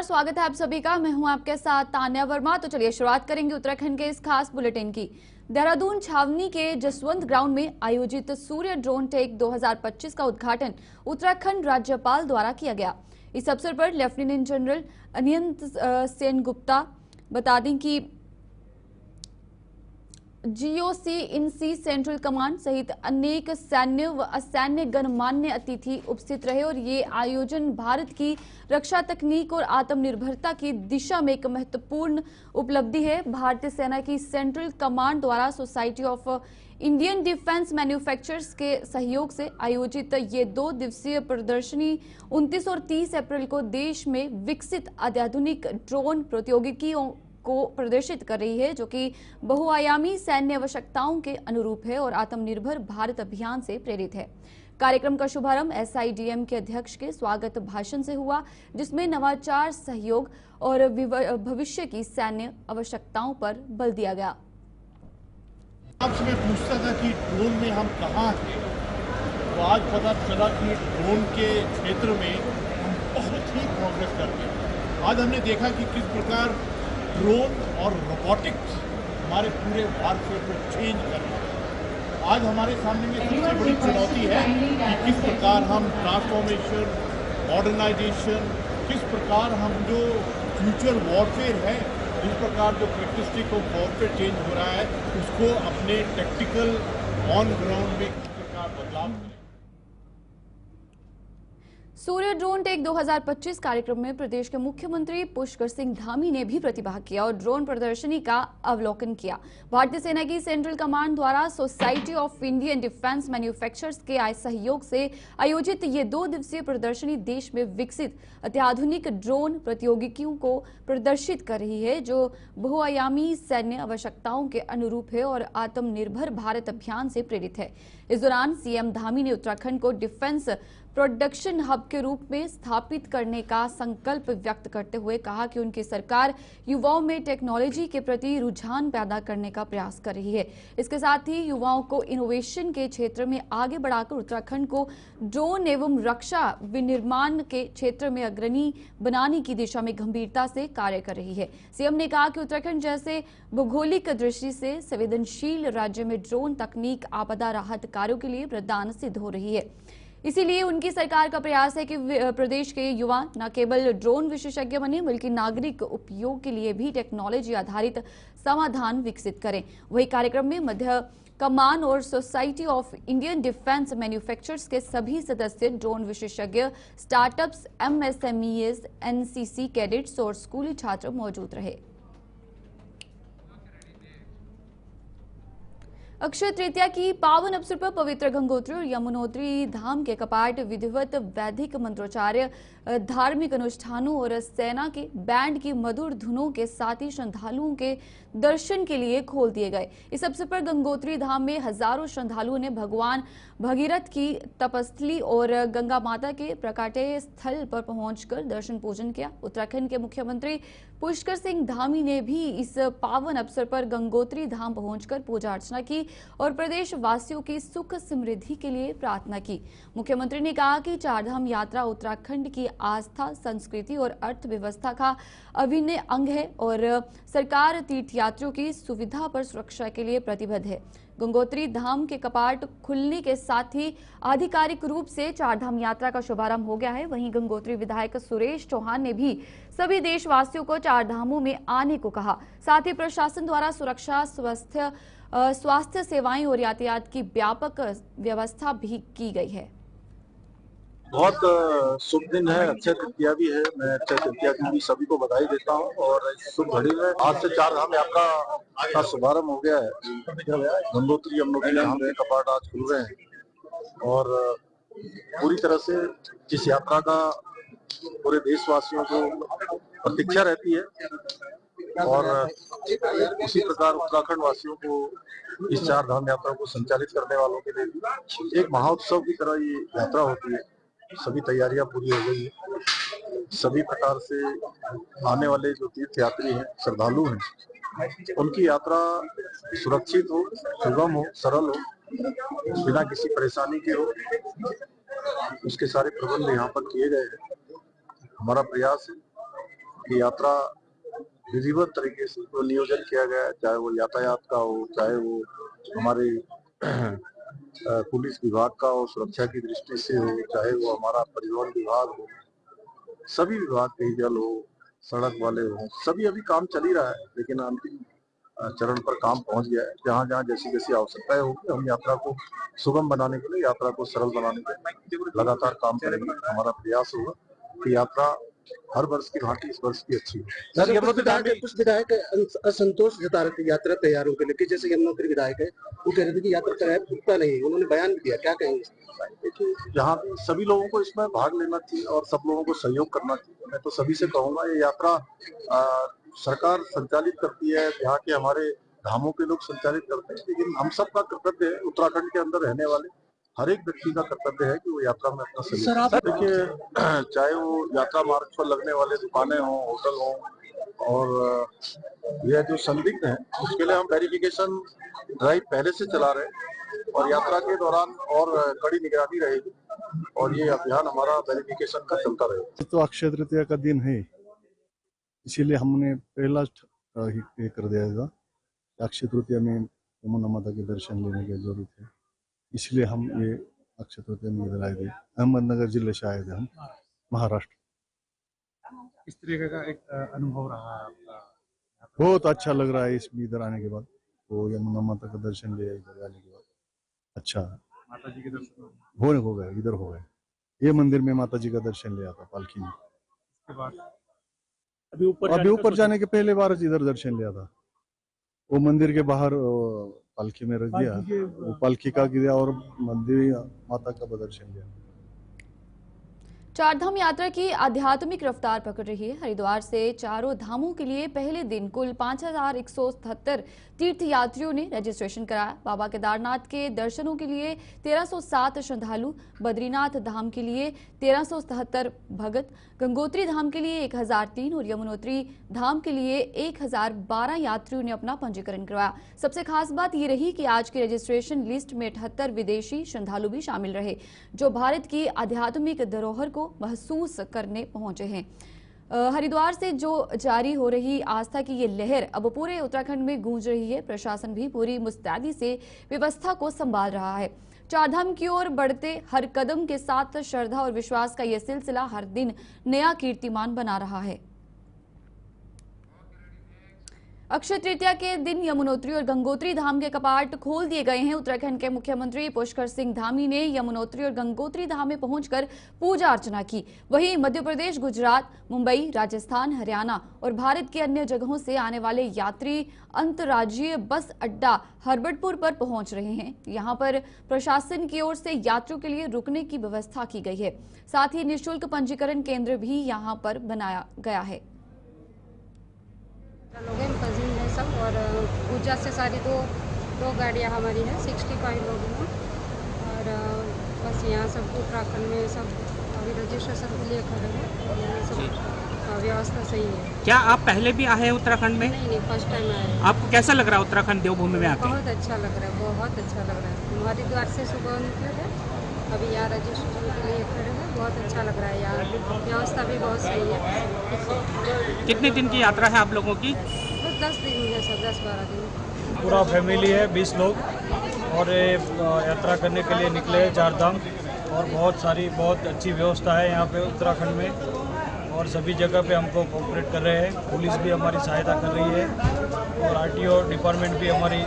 स्वागत है आप सभी का। मैं हूं आपके साथ तान्या वर्मा। तो चलिए शुरुआत करेंगे उत्तराखंड के इस खास बुलेटिन की। देहरादून छावनी के जसवंत ग्राउंड में आयोजित सूर्य ड्रोन टेक 2025 का उद्घाटन उत्तराखंड राज्यपाल द्वारा किया गया। इस अवसर पर लेफ्टिनेंट जनरल अनियंत सेनगुप्ता बता दें कि GOC in C central command सहित अनेक सैन्य व असैन्य गणमान्य अतिथि उपस्थित रहे और ये आयोजन भारत की रक्षा तकनीक और आत्मनिर्भरता की दिशा में एक महत्वपूर्ण उपलब्धि है। भारतीय सेना की सेंट्रल कमांड द्वारा society of Indian defence manufacturers के सहयोग से आयोजित ये 2 दिवसीय प्रदर्शनी 29 और 30 अप्रैल को देश में विकसित अत्याधुनिक ड्रोन प्रौद्योगिकियों को प्रदर्शित कर रही है, जो कि बहुआयामी सैन्य आवश्यकताओं के अनुरूप है और आत्मनिर्भर भारत अभियान से प्रेरित है। कार्यक्रम का शुभारंभ एसआईडीएम के अध्यक्ष के स्वागत भाषण से हुआ, जिसमें नवाचार, सहयोग और भविष्य की सैन्य आवश्यकताओं पर बल दिया गया। आपसे मैं पूछता था कि ड्रोन में हम कहाँ थे, तो आज पता चला कि ड्रोन के क्षेत्र में हम बहुत ही प्रोग्रेस कर रहे। आज हमने देखा कि किस प्रकार ड्रोन और रोबोटिक्स हमारे पूरे वारफेयर को चेंज कर रहे हैं। आज हमारे सामने में सबसे बड़ी चुनौती है कि किस प्रकार हम ट्रांसफॉर्मेशन, मॉडर्नाइजेशन, किस प्रकार हम जो फ्यूचर वॉरफेयर है, जिस प्रकार जो कैरेक्टरिस्टिक ऑफ वॉरफेयर चेंज हो रहा है, उसको अपने टैक्टिकल ऑन ग्राउंड में किस प्रकार बदलाव करें। सूर्य ड्रोन टेक 2025 कार्यक्रम में प्रदेश के मुख्यमंत्री पुष्कर सिंह धामी ने भी प्रतिभाग किया और ड्रोन प्रदर्शनी का अवलोकन किया। भारतीय सेना की सेंट्रल कमांड द्वारा society of Indian defence manufacturers के सहयोग से आयोजित ये 2 दिवसीय प्रदर्शनी देश में विकसित अत्याधुनिक ड्रोन प्रौद्योगिकियों को प्रदर्शित कर रही है, जो बहुआयामी सैन्य आवश्यकताओं के अनुरूप है और आत्मनिर्भर भारत अभियान से प्रेरित है। इस दौरान सीएम धामी ने उत्तराखंड को डिफेंस प्रोडक्शन हब के रूप में स्थापित करने का संकल्प व्यक्त करते हुए कहा कि उनकी सरकार युवाओं में टेक्नोलॉजी के प्रति रुझान पैदा करने का प्रयास कर रही है। इसके साथ ही युवाओं को इनोवेशन के क्षेत्र में आगे बढ़ाकर उत्तराखंड को ड्रोन एवं रक्षा विनिर्माण के क्षेत्र में अग्रणी बनाने की दिशा में गंभीरता से कार्य कर रही है। सीएम ने कहा कि उत्तराखंड जैसे भौगोलिक दृष्टि से संवेदनशील राज्य में ड्रोन तकनीक आपदा राहत कार्यों के लिए वरदान सिद्ध हो रही है। इसीलिए उनकी सरकार का प्रयास है कि प्रदेश के युवा न केवल ड्रोन विशेषज्ञ बने, बल्कि नागरिक उपयोग के लिए भी टेक्नोलॉजी आधारित समाधान विकसित करें। वही कार्यक्रम में मध्य कमान और society of Indian defence manufacturers के सभी सदस्य, ड्रोन विशेषज्ञ, स्टार्टअप्स, एमएसएमईज, एनसीसी कैडेट्स और स्कूली छात्र मौजूद रहे। अक्षय तृतीया की पावन अवसर पर पवित्र गंगोत्री और यमुनोत्री धाम के कपाट विधिवत वैदिक मंत्रोच्चार्य, धार्मिक अनुष्ठानों और सेना के बैंड की मधुर धुनों के साथ ही श्रद्धालुओं के दर्शन के लिए खोल दिए गए। इस अवसर पर गंगोत्री धाम में हजारों श्रद्धालुओं ने भगवान भगीरथ की तपस्थली और गंगा माता के प्रकाट्य स्थल पर पहुंचकर दर्शन पूजन किया। उत्तराखंड के मुख्यमंत्री पुष्कर सिंह धामी ने भी इस पावन अवसर पर गंगोत्री धाम पहुंचकर पूजा अर्चना की और प्रदेश वासियों की सुख समृद्धि के लिए प्रार्थना की। मुख्यमंत्री ने कहा कि चारधाम यात्रा उत्तराखंड की आस्था, संस्कृति और अर्थव्यवस्था का अभिन्न अंग है और सरकार तीर्थयात्रियों की सुविधा पर सुरक्षा के लिए प्रतिबद्ध है। गंगोत्री धाम के कपाट खुलने के साथ ही आधिकारिक रूप से चारधाम यात्रा का शुभारंभ हो गया है। वहीं गंगोत्री विधायक सुरेश चौहान ने भी सभी देशवासियों को चारधामों में आने को कहा। साथ ही प्रशासन द्वारा सुरक्षा, स्वास्थ्य सेवाएं और यातायात की व्यापक व्यवस्था भी की गई है। बहुत शुभ दिन है, अक्षय तृतीया भी है। मैं अक्षय तृतीया की भी सभी को बधाई देता हूँ और इस शुभ घड़ी में आज से चारधाम यात्रा का शुभारंभ हो गया है। गंगोत्री यमुनोत्री धाम के कपाट आज खुल रहे हैं और पूरी तरह से इस यात्रा का पूरे देशवासियों को प्रतीक्षा रहती है और उसी प्रकार उत्तराखंड वासियों को इस चारधाम यात्रा को संचालित करने वालों के लिए भी एक महोत्सव की तरह ये यात्रा होती है। सभी तैयारियां पूरी हो गई है। सभी प्रकार से आने वाले जो तीर्थ यात्री हैं, श्रद्धालु हैं, उनकी यात्रा सुरक्षित हो, सुगम हो, सरल हो, बिना किसी परेशानी के हो, उसके सारे प्रबंध यहाँ पर किए गए हैं। हमारा प्रयास है ये यात्रा विधिवत तरीके से तो नियोजन किया गया है, चाहे वो यातायात का हो, चाहे वो हमारे पुलिस विभाग का हो, सुरक्षा की दृष्टि से हो, चाहे वो हमारा परिवहन विभाग हो, सभी विभाग के जल हो, सड़क वाले हो, सभी अभी काम चल ही रहा है, लेकिन अंतिम चरण पर काम पहुंच गया है। जहाँ जहाँ जैसी जैसी आवश्यकताएं होगी हम यात्रा को सुगम बनाने के लिए, यात्रा को सरल बनाने के लिए लगातार काम करेंगे। हमारा प्रयास होगा कि यात्रा हर वर्ष की भांति इस वर्ष भी अच्छी है। कुछ विधायक असंतोष जता रहे थे यात्रा तैयारों के लेके, जैसे यमुनोत्री विधायक है, वो कह रहे थे कि यात्रा तैयार पुख्ता नहीं, उन्होंने बयान भी दिया, क्या कहेंगे? देखिए, जहाँ भी सभी लोगों को इसमें भाग लेना चाहिए और सब लोगों को सहयोग करना चाहिए। मैं तो सभी से कहूंगा, ये यात्रा सरकार संचालित करती है, यहाँ के हमारे धामों के लोग संचालित करते हैं, लेकिन हम सबका कर्तव्य है, उत्तराखंड के अंदर रहने वाले हर एक व्यक्ति का कर्तव्य है कि वो यात्रा में अपना सहयोग। देखिए, चाहे वो यात्रा मार्ग पर लगने वाले दुकानें हों, होटल हों, और यह जो संदिग्ध है उसके लिए हम वेरिफिकेशन ड्राइव पहले से चला रहे हैं और यात्रा के दौरान और कड़ी निगरानी रहेगी और ये अभियान हमारा वेरिफिकेशन का चलता रहेगा। तो अक्षय तृतीया का दिन है, इसीलिए हमने पहला ये कर दिया था। अक्षय तृतीया में यमुना माता के दर्शन लेने की जरूरत है, इसलिए हम ये अक्षय तृतीया में इधर आए थे। अहमदनगर जिले से आए थे हम, महाराष्ट्र। इस तरीके का एक अनुभव रहा आपका? बहुत अच्छा लग रहा है इसमें इधर आने के बाद, वो यमुना माता का दर्शन लिया इधर आने के बाद। अच्छा, माता जी के दर्शन हो गए, इधर हो गए। ये मंदिर में माता जी का दर्शन लिया था पालकी में। के बाद अभी ऊपर जाने के पहले बार इधर दर्शन लिया था। वो मंदिर के बाहर पालकी में रख दिया, वो पालकी का गिरा और मंदिर माता का दर्शन लिया। चारधाम यात्रा की आध्यात्मिक रफ्तार पकड़ रही है। हरिद्वार से चारों धामों के लिए पहले दिन कुल 5,177 तीर्थ यात्रियों ने रजिस्ट्रेशन कराया। बाबा केदारनाथ के दर्शनों के लिए 1,307 श्रद्धालु, बद्रीनाथ धाम के लिए 1,377 भगत, गंगोत्री धाम के लिए 1,003 और यमुनोत्री धाम के लिए 1,012 यात्रियों ने अपना पंजीकरण करवाया। सबसे खास बात ये रही कि आज की रजिस्ट्रेशन लिस्ट में 78 विदेशी श्रद्धालु भी शामिल रहे, जो भारत की आध्यात्मिक धरोहर को महसूस करने पहुंचे हैं। हरिद्वार से जो जारी हो रही आस्था की ये लहर अब पूरे उत्तराखंड में गूंज रही है। प्रशासन भी पूरी मुस्तैदी से व्यवस्था को संभाल रहा है। चारधाम की ओर बढ़ते हर कदम के साथ श्रद्धा और विश्वास का यह सिलसिला हर दिन नया कीर्तिमान बना रहा है। अक्षय तृतीया के दिन यमुनोत्री और गंगोत्री धाम के कपाट खोल दिए गए हैं। उत्तराखंड के मुख्यमंत्री पुष्कर सिंह धामी ने यमुनोत्री और गंगोत्री धाम में पहुंचकर पूजा अर्चना की। वहीं मध्य प्रदेश, गुजरात, मुंबई, राजस्थान, हरियाणा और भारत के अन्य जगहों से आने वाले यात्री अंतर्राज्यीय बस अड्डा हरबटपुर पर पहुंच रहे हैं। यहां पर प्रशासन की ओर से यात्रियों के लिए रुकने की व्यवस्था की गई है। साथ ही निःशुल्क पंजीकरण केंद्र भी यहां पर बनाया गया है। लोग हैं, कजिन है सब, और पूजा से सारी दो गाड़ियाँ हमारी हैं, 65 लोग हैं। और बस यहाँ सब उत्तराखंड में सब अभी रजिस्ट्रेशन के लिए खड़े हैं, यहाँ सब व्यवस्था सही है। क्या आप पहले भी आए हैं उत्तराखंड में? नहीं, फर्स्ट टाइम आए हैं। आपको कैसा लग रहा है उत्तराखंड देवभूमि में आके? बहुत अच्छा लग रहा है, बहुत अच्छा लग रहा है। हम हरिद्वार से सुबह निकले थे, अभी यहाँ रजिस्ट्रेशन के लिए खड़े हैं। बहुत अच्छा लग रहा है, यहाँ व्यवस्था भी बहुत सही है। कितने दिन की यात्रा है आप लोगों की? 10 दिन है सर, 10-12 दिन। पूरा फैमिली है, 20 लोग, और यात्रा करने के लिए निकले हैं चारधाम। और बहुत अच्छी व्यवस्था है यहाँ पे उत्तराखंड में, और सभी जगह पे हमको कोऑपरेट कर रहे हैं। पुलिस भी हमारी सहायता कर रही है और आरटीओ डिपार्टमेंट भी हमारी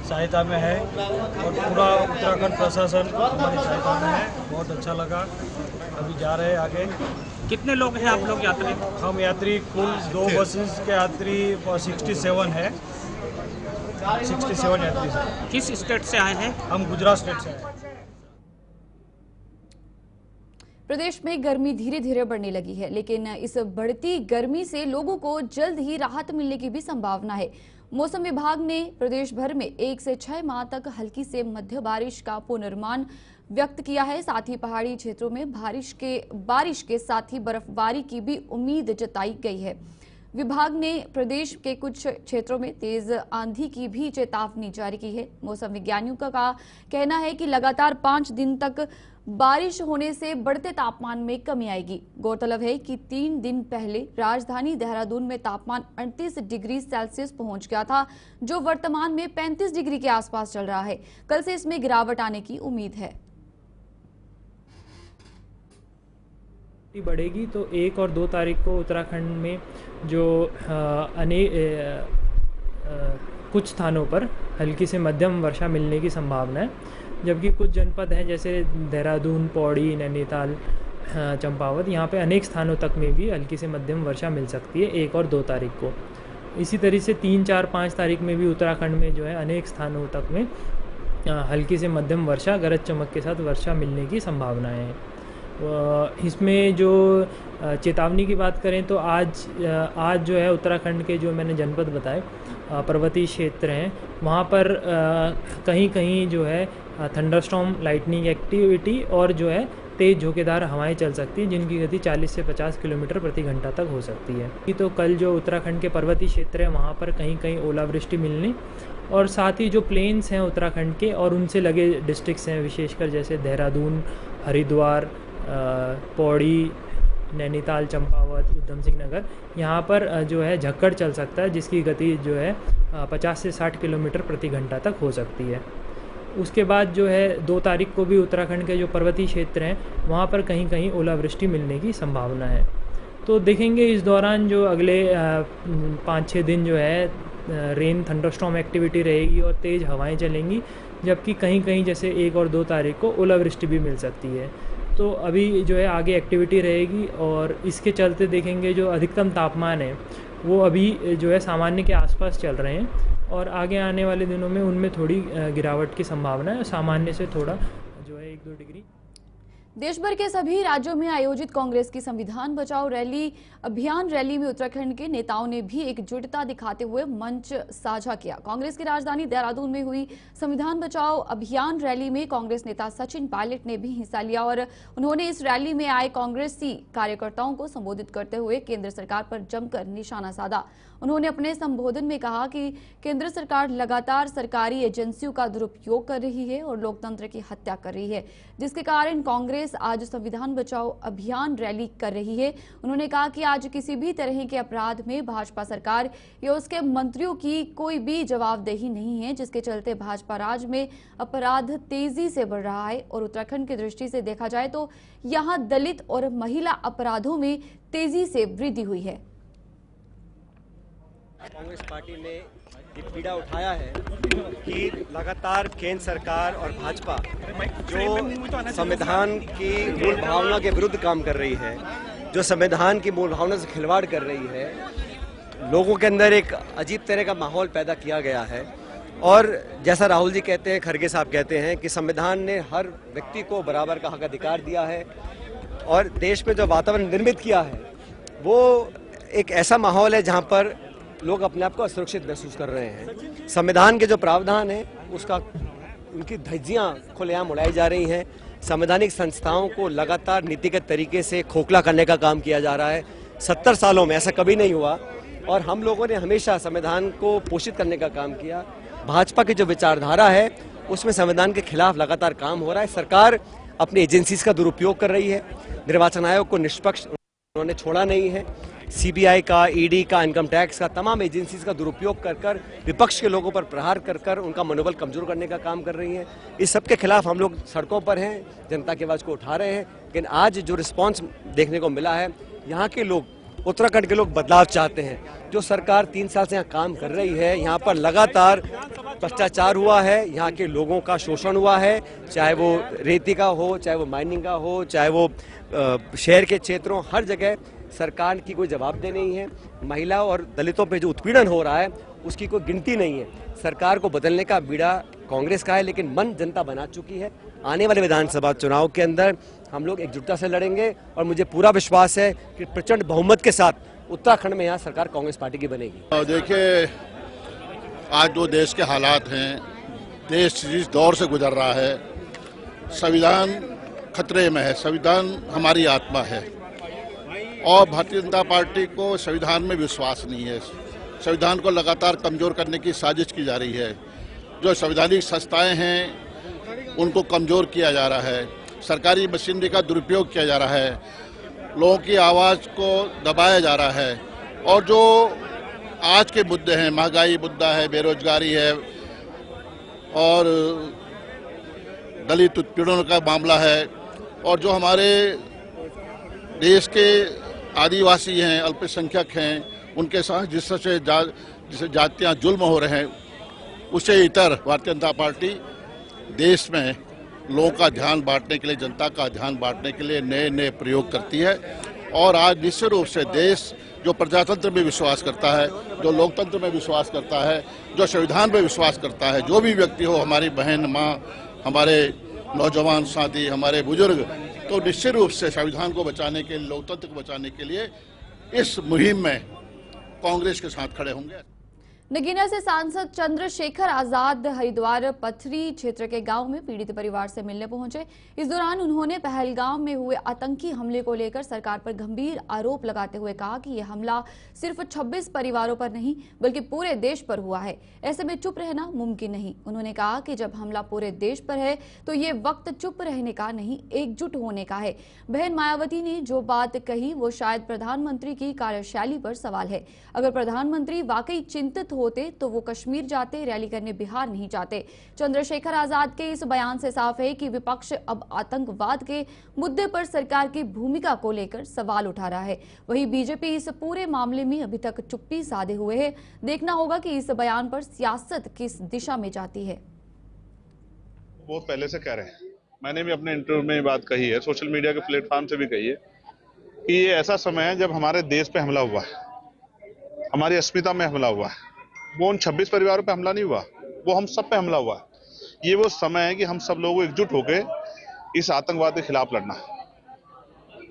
सहायता में है, और पूरा उत्तराखंड प्रशासन हमारी सहायता में है। बहुत अच्छा लगा। अभी जा रहे हैं आगे। कितने लोग हैं आप लोग यात्री? हम यात्री कुल 2 बसेस के यात्री 67 है, 67 यात्री हैं। किस स्टेट से आए हैं? हम गुजरात स्टेट से हैं। प्रदेश में गर्मी धीरे धीरे बढ़ने लगी है, लेकिन इस बढ़ती गर्मी से लोगों को जल्द ही राहत मिलने की भी संभावना है। मौसम विभाग ने प्रदेश भर में 1 से 6 माह तक हल्की से मध्य बारिश का पूर्वानुमान व्यक्त किया है। साथ ही पहाड़ी क्षेत्रों में बारिश के साथ ही बर्फबारी की भी उम्मीद जताई गई है। विभाग ने प्रदेश के कुछ क्षेत्रों में तेज आंधी की भी चेतावनी जारी की है। मौसम विज्ञानियों का कहना है कि लगातार 5 दिन तक बारिश होने से बढ़ते तापमान में कमी आएगी। गौरतलब है कि 3 दिन पहले राजधानी देहरादून में तापमान 38 डिग्री सेल्सियस पहुंच गया था, जो वर्तमान में 35 डिग्री के आसपास चल रहा है। कल से इसमें गिरावट आने की उम्मीद है। बढ़ेगी तो 1 और 2 तारीख को उत्तराखंड में जो कुछ स्थानों पर हल्की से मध्यम वर्षा मिलने की संभावना है, जबकि कुछ जनपद हैं जैसे देहरादून, पौड़ी, नैनीताल, चंपावत, यहाँ पे अनेक स्थानों तक में भी हल्की से मध्यम वर्षा मिल सकती है 1 और 2 तारीख को। इसी तरीके से 3, 4, 5 तारीख में भी उत्तराखंड में जो है अनेक स्थानों तक में हल्की से मध्यम वर्षा, गरज चमक के साथ वर्षा मिलने की संभावनाएं हैं। इसमें जो चेतावनी की बात करें तो आज जो है उत्तराखंड के जो मैंने जनपद बताए पर्वतीय क्षेत्र हैं, वहाँ पर कहीं कहीं जो है थंडरस्टॉर्म, लाइटनिंग एक्टिविटी और जो है तेज़ झोंकेदार हवाएं चल सकती हैं, जिनकी गति 40 से 50 किलोमीटर प्रति घंटा तक हो सकती है। तो कल जो उत्तराखंड के पर्वतीय क्षेत्र है वहाँ पर कहीं कहीं ओलावृष्टि मिलने और साथ ही जो प्लेन्स हैं उत्तराखंड के और उनसे लगे डिस्ट्रिक्ट्स हैं, विशेषकर जैसे देहरादून, हरिद्वार, पौड़ी, नैनीताल, चंपावत, उधम सिंह नगर, यहाँ पर जो है झक्कड़ चल सकता है, जिसकी गति जो है 50 से 60 किलोमीटर प्रति घंटा तक हो सकती है। उसके बाद जो है 2 तारीख को भी उत्तराखंड के जो पर्वतीय क्षेत्र हैं वहाँ पर कहीं कहीं ओलावृष्टि मिलने की संभावना है। तो देखेंगे इस दौरान जो अगले 5-6 दिन जो है रेन थंडरस्टॉर्म एक्टिविटी रहेगी और तेज़ हवाएं चलेंगी, जबकि कहीं कहीं जैसे 1 और 2 तारीख को ओलावृष्टि भी मिल सकती है। तो अभी जो है आगे एक्टिविटी रहेगी और इसके चलते देखेंगे जो अधिकतम तापमान है वो अभी जो है सामान्य के आसपास चल रहे हैं और आगे आने वाले दिनों में उनमें थोड़ी गिरावट की संभावना है, सामान्य से थोड़ा जो है 1-2 डिग्री। देश भर के सभी राज्यों में आयोजित कांग्रेस की संविधान बचाओ अभियान रैली में उत्तराखंड के नेताओं ने भी एकजुटता दिखाते हुए मंच साझा किया। कांग्रेस की राजधानी देहरादून में हुई संविधान बचाओ अभियान रैली में कांग्रेस नेता सचिन पायलट ने भी हिस्सा लिया और उन्होंने इस रैली में आए कांग्रेसी कार्यकर्ताओं को संबोधित करते हुए केंद्र सरकार पर जमकर निशाना साधा। उन्होंने अपने संबोधन में कहा कि केंद्र सरकार लगातार सरकारी एजेंसियों का दुरुपयोग कर रही है और लोकतंत्र की हत्या कर रही है, जिसके कारण कांग्रेस आज संविधान बचाओ अभियान रैली कर रही है। उन्होंने कहा कि आज किसी भी तरह के अपराध में भाजपा सरकार या उसके मंत्रियों की कोई भी जवाबदेही नहीं है, जिसके चलते भाजपा राज में अपराध तेजी से बढ़ रहा है और उत्तराखंड की दृष्टि से देखा जाए तो यहाँ दलित और महिला अपराधों में तेजी से वृद्धि हुई है। कांग्रेस पार्टी ने ये पीड़ा उठाया है कि लगातार केंद्र सरकार और भाजपा जो संविधान की मूल भावना के विरुद्ध काम कर रही है, जो संविधान की मूल भावना से खिलवाड़ कर रही है, लोगों के अंदर एक अजीब तरह का माहौल पैदा किया गया है। और जैसा राहुल जी कहते हैं, खड़गे साहब कहते हैं कि संविधान ने हर व्यक्ति को बराबर का हक अधिकार दिया है और देश में जो वातावरण निर्मित किया है वो एक ऐसा माहौल है जहाँ पर लोग अपने आप को असुरक्षित महसूस कर रहे हैं। संविधान के जो प्रावधान है उसका उनकी धज्जियां खुलेआम उड़ाई जा रही हैं। संवैधानिक संस्थाओं को लगातार नीतिगत तरीके से खोखला करने का काम किया जा रहा है। 70 सालों में ऐसा कभी नहीं हुआ और हम लोगों ने हमेशा संविधान को पोषित करने का काम किया। भाजपा की जो विचारधारा है उसमें संविधान के खिलाफ लगातार काम हो रहा है। सरकार अपनी एजेंसीज का दुरुपयोग कर रही है। निर्वाचन आयोग को निष्पक्ष उन्होंने छोड़ा नहीं है। सीबीआई का, ईडी का, इनकम टैक्स का, तमाम एजेंसीज का दुरुपयोग कर विपक्ष के लोगों पर प्रहार कर उनका मनोबल कमजोर करने का काम कर रही हैं। इस सब के खिलाफ हम लोग सड़कों पर हैं, जनता की आवाज़ को उठा रहे हैं। लेकिन आज जो रिस्पांस देखने को मिला है, यहाँ के लोग, उत्तराखंड के लोग बदलाव चाहते हैं। जो सरकार 3 साल से यहाँ काम कर रही है, यहाँ पर लगातार भ्रष्टाचार हुआ है, यहाँ के लोगों का शोषण हुआ है, चाहे वो रेती का हो, चाहे वो माइनिंग का हो, चाहे वो शहर के क्षेत्रों, हर जगह सरकार की कोई जवाबदेही नहीं है। महिला और दलितों पे जो उत्पीड़न हो रहा है उसकी कोई गिनती नहीं है। सरकार को बदलने का बीड़ा कांग्रेस का है, लेकिन मन जनता बना चुकी है। आने वाले विधानसभा चुनाव के अंदर हम लोग एकजुटता से लड़ेंगे और मुझे पूरा विश्वास है कि प्रचंड बहुमत के साथ उत्तराखंड में यहाँ सरकार कांग्रेस पार्टी की बनेगी। देखिए, आज जो देश के हालात हैं, देश जिस दौर से गुजर रहा है, संविधान खतरे में है। संविधान हमारी आत्मा है और भारतीय जनता पार्टी को संविधान में विश्वास नहीं है। संविधान को लगातार कमजोर करने की साजिश की जा रही है। जो संवैधानिक संस्थाएं हैं उनको कमजोर किया जा रहा है, सरकारी मशीनरी का दुरुपयोग किया जा रहा है, लोगों की आवाज़ को दबाया जा रहा है। और जो आज के मुद्दे हैं, महंगाई मुद्दा है, बेरोजगारी है और दलित उत्पीड़न का मामला है, और जो हमारे देश के आदिवासी हैं, अल्पसंख्यक हैं, उनके साथ जिससे जातियां जुल्म हो रहे हैं, उससे इतर भारतीय जनता पार्टी देश में लोगों का ध्यान बांटने के लिए, जनता का ध्यान बांटने के लिए नए नए प्रयोग करती है। और आज निश्चित रूप से देश जो प्रजातंत्र में विश्वास करता है, जो लोकतंत्र में विश्वास करता है, जो संविधान में विश्वास करता है, जो भी व्यक्ति हो, हमारी बहन, माँ, हमारे नौजवान साथी, हमारे बुजुर्ग, तो निश्चित रूप से संविधान को बचाने के लिए, लोकतंत्र को बचाने के लिए इस मुहिम में कांग्रेस के साथ खड़े होंगे। नगीना से सांसद चंद्रशेखर आजाद हरिद्वार पथरी क्षेत्र के गांव में पीड़ित परिवार से मिलने पहुंचे। इस दौरान उन्होंने पहलगाम में हुए आतंकी हमले को लेकर सरकार पर गंभीर आरोप लगाते हुए कहा कि यह हमला सिर्फ 26 परिवारों पर नहीं बल्कि पूरे देश पर हुआ है। ऐसे में चुप रहना मुमकिन नहीं। उन्होंने कहा कि जब हमला पूरे देश पर है तो ये वक्त चुप रहने का नहीं, एकजुट होने का है। बहन मायावती ने जो बात कही वो शायद प्रधानमंत्री की कार्यशैली पर सवाल है। अगर प्रधानमंत्री वाकई चिंतित होते तो वो कश्मीर जाते, रैली करने बिहार नहीं जाते। चंद्रशेखर आजाद के इस बयान से साफ है कि विपक्ष अब आतंकवाद के मुद्दे पर सरकार की भूमिका को लेकर सवाल उठा रहा है। वहीं बीजेपी इस पूरे मामले में अभी तक चुप्पी साधे हुए है। देखना होगा कि इस बयान पर सियासत किस दिशा में जाती है। बहुत पहले से कह रहे हैं, मैंने भी अपने इंटरव्यू में ये बात कही है, सोशल मीडिया के प्लेटफॉर्म से भी कही है कि ये ऐसा समय है जब हमारे देश पे हमला हुआ है, हमारी अस्मिता में हमला हुआ है। वो उन 26 परिवारों पे हमला नहीं हुआ, वो हम सब पे हमला हुआ है। ये वो समय है कि हम सब लोगों को एकजुट होकर इस आतंकवाद के खिलाफ लड़ना।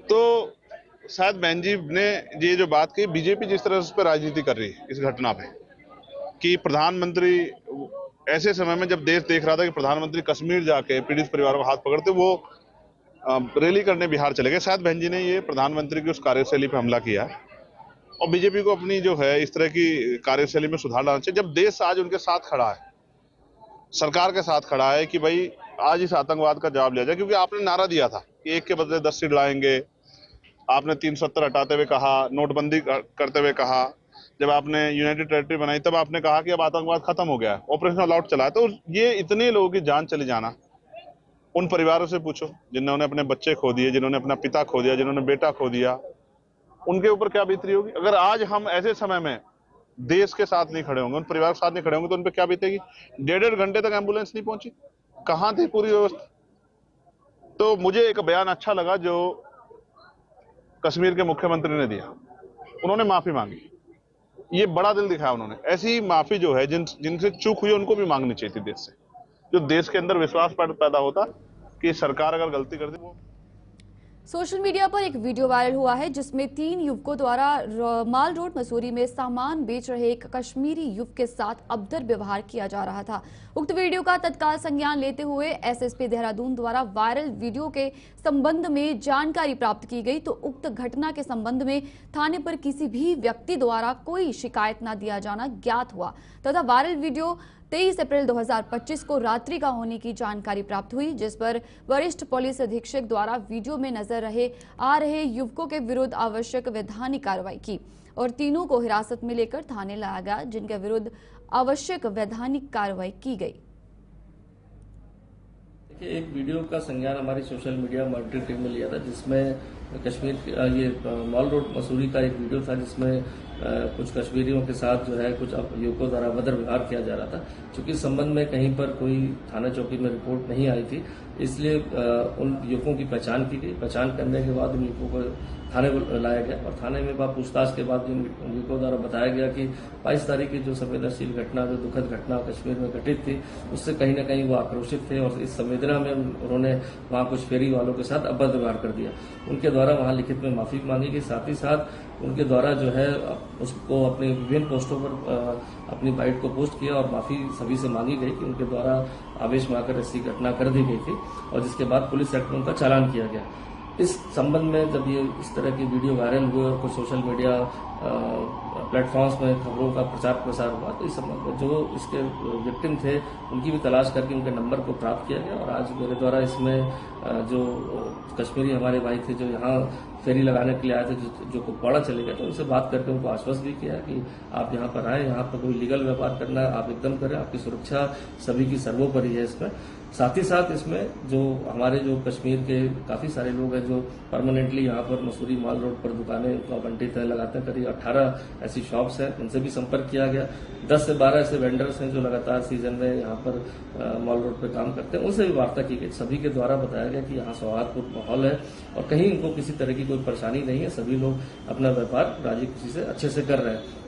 तो शायद बहन जी ने ये जो बात कही, बीजेपी जिस तरह उस पर राजनीति कर रही है इस घटना पे, कि प्रधानमंत्री ऐसे समय में जब देश देख रहा था कि प्रधानमंत्री कश्मीर जाके पीड़ित परिवारों का हाथ पकड़ते, वो रैली करने बिहार चले गए। शायद बहन जी ने ये प्रधानमंत्री की उस कार्यशैली पे हमला किया और बीजेपी को अपनी जो है इस तरह की कार्यशैली में सुधार लाना चाहिए। जब देश आज उनके साथ खड़ा है, सरकार के साथ खड़ा है कि भाई आज इस आतंकवाद का जवाब लिया जाए, क्योंकि आपने नारा दिया था कि 1 के बदले 10 सीट लाएंगे, आपने 370 हटाते हुए कहा, नोटबंदी करते हुए कहा, जब आपने यूनाइटेड टेरिटरी बनाई तब आपने कहा कि अब आतंकवाद खत्म हो गया है, ऑपरेशन ऑल आउट चला है। तो ये इतने लोगों की जान चली जाना, उन परिवारों से पूछो जिन्होंने अपने बच्चे खो दिए, जिन्होंने अपना पिता खो दिया, जिन्होंने बेटा खो दिया, उनके ऊपर क्या बीतती होगी। अगर आज हम ऐसे समय में देश के साथ नहीं खड़े होंगे, उन परिवार के साथ नहीं खड़े होंगे, तो उन पर क्या बीतेगी। 1.5 घंटे तक एम्बुलेंस नहीं पहुंची, कहां थी पूरी व्यवस्था। तो मुझे एक बयान अच्छा लगा जो कश्मीर के मुख्यमंत्री ने दिया, उन्होंने माफी मांगी, ये बड़ा दिल दिखाया उन्होंने। ऐसी माफी जो है जिनसे चूक हुई उनको भी मांगनी चाहिए थी देश से, जो देश के अंदर विश्वास पैदा होता कि सरकार अगर गलती कर दे। वो सोशल मीडिया पर एक वीडियो वायरल हुआ है जिसमें 3 युवकों द्वारा माल रोड मसूरी में सामान बेच रहे एक कश्मीरी युवक के साथ अभद्र व्यवहार किया जा रहा था। उक्त वीडियो का तत्काल संज्ञान लेते हुए एसएसपी देहरादून द्वारा वायरल वीडियो के संबंध में जानकारी प्राप्त की गई तो उक्त घटना के संबंध में थाने पर किसी भी व्यक्ति द्वारा कोई शिकायत न दिया जाना ज्ञात हुआ तथा वायरल वीडियो 23 अप्रैल 2025 को रात्रि का होने की जानकारी प्राप्त हुई, जिस पर वरिष्ठ पुलिस अधीक्षक द्वारा वीडियो में नजर आ रहे युवकों के विरुद्ध आवश्यक वैधानिक कार्रवाई की और तीनों को हिरासत में लेकर थाने लाया गया, जिनके विरुद्ध आवश्यक वैधानिक कार्रवाई की गई। एक वीडियो का संज्ञान हमारी सोशल मीडिया मॉनिटरिंग टीम ने लिया था, जिसमें कश्मीर ये मॉल रोड मसूरी का एक वीडियो था जिसमें कुछ कश्मीरियों के साथ जो है कुछ युवकों द्वारा अभद्र व्यवहार किया जा रहा था। चूंकि इस संबंध में कहीं पर कोई थाना चौकी में रिपोर्ट नहीं आई थी, इसलिए उन युवकों की पहचान की गई। पहचान करने के बाद उन युवकों को थाने लाया गया और थाने में पूछताछ के बाद उन युवकों द्वारा बताया गया कि 22 तारीख की जो संवेदनशील घटना, जो दुखद घटना कश्मीर में घटित थी, उससे कहीं न कहीं वो आक्रोशित थे और इस संवेदना में उन्होंने वहाँ कुछ फेरी वालों के साथ अभद्र व्यवहार कर दिया। उनके द्वारा वहाँ लिखित में माफी मांगी गई, साथ ही साथ उनके द्वारा जो है उसको अपने विभिन्न पोस्टों पर अपनी बाइट को पोस्ट किया और माफी सभी से मांगी गई कि उनके द्वारा आवेश में आकर ऐसी घटना कर दी गई थी और जिसके बाद पुलिस एक्ट में उनका चालान किया गया। इस संबंध में जब ये इस तरह की वीडियो वायरल हुए और कुछ सोशल मीडिया प्लेटफॉर्म्स में खबरों का प्रचार प्रसार हुआ, तो इस संबंध में जो इसके विक्टिम थे उनकी भी तलाश करके उनके नंबर को प्राप्त किया गया। और आज मेरे द्वारा इसमें जो कश्मीरी हमारे भाई थे जो यहाँ फेरी लगाने के लिए आए थे, जो कुपवाड़ा चले गए, तो उनसे बात करके उनको आश्वस्त भी किया कि आप यहाँ पर आए, यहाँ पर कोई लीगल व्यापार करना है आप एकदम करें, आपकी सुरक्षा सभी की सर्वोपरि है इसमें। साथ ही साथ इसमें जो हमारे जो कश्मीर के काफ़ी सारे लोग हैं जो परमानेंटली यहाँ पर मसूरी मॉल रोड पर दुकानें आवंटित है लगाते हैं, करीब 18 ऐसी शॉप्स हैं, उनसे भी संपर्क किया गया। 10 से 12 ऐसे वेंडर्स हैं जो लगातार सीजन में यहाँ पर मॉल रोड पर काम करते हैं, उनसे भी वार्ता की गई। सभी के द्वारा बताया गया कि यहाँ सौहार्दपूर्ण माहौल है और कहीं इनको किसी तरह की कोई परेशानी नहीं है, सभी लोग अपना व्यापार राजी खुशी से अच्छे से कर रहे हैं।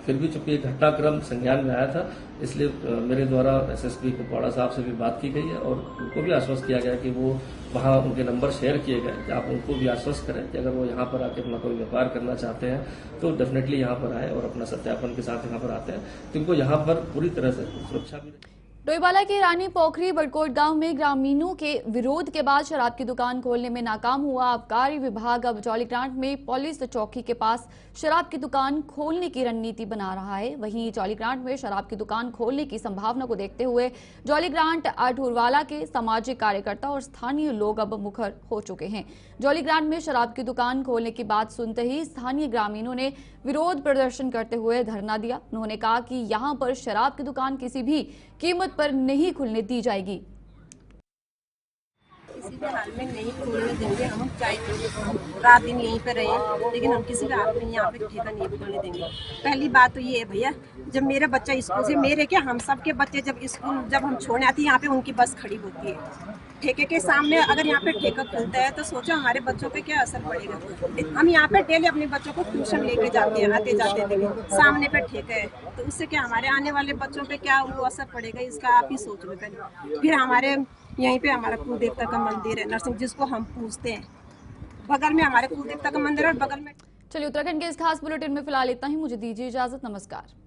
फिर भी चूंकि घटनाक्रम संज्ञान में आया था, इसलिए मेरे द्वारा एसएसपी कुपवाड़ा साहब से भी बात की गई है और उनको भी आश्वस्त किया गया कि वो वहाँ उनके नंबर शेयर किए गए कि आप उनको भी आश्वस्त करें कि अगर वो यहाँ पर आके अपना कोई व्यापार करना चाहते हैं तो डेफिनेटली यहाँ पर आए और अपना सत्यापन के साथ यहाँ पर आते हैं, तो इनको यहाँ पर पूरी तरह से सुरक्षा भी। डोईवाला के रानी पोखरी बड़कोट गांव में ग्रामीणों के विरोध के बाद शराब की दुकान खोलने में नाकाम हुआ आबकारी विभाग अब जौलीग्रांट में पुलिस चौकी के पास शराब की दुकान खोलने की रणनीति बना रहा है। वहीं जौलीग्रांट में शराब की दुकान खोलने की संभावना को देखते हुए जौलीग्रांट अठूरवाला के सामाजिक कार्यकर्ता और स्थानीय लोग अब मुखर हो चुके हैं। जौलीग्रांट में शराब की दुकान खोलने की बात सुनते ही स्थानीय ग्रामीणों ने विरोध प्रदर्शन करते हुए धरना दिया। उन्होंने कहा कि यहां पर शराब की दुकान किसी भी कीमत पर नहीं खुलने दी जाएगी। किसी भी हाल में नहीं खोलने देंगे, हम चाहे रात दिन यहीं पे रहे, लेकिन हम किसी भी हाल में यहाँ पे ठेका नहीं खोलने देंगे। पहली बात तो ये है भैया, जब मेरा बच्चा स्कूल से, मेरे क्या हम सब के बच्चे जब हम छोड़ने आते हैं यहाँ पे उनकी बस खड़ी होती है ठेके के सामने। अगर यहाँ पे ठेका खुलता है तो सोचो हमारे बच्चों पे क्या असर पड़ेगा। हम यहाँ पे डेली अपने बच्चों को ट्यूशन लेके जाते हैं, आते जाते थे, सामने पे ठेका है, तो उससे क्या हमारे आने वाले बच्चों पे क्या वो असर पड़ेगा, इसका आप ही सोच लो पहले। फिर हमारे यहीं पे हमारा कुल देवता का मंदिर है नरसिंह, जिसको हम पूजते हैं, बगल में हमारे कुल देवता का मंदिर है और बगल में। चलिए, उत्तराखंड के इस खास बुलेटिन में फिलहाल इतना ही। मुझे दीजिए इजाजत। नमस्कार।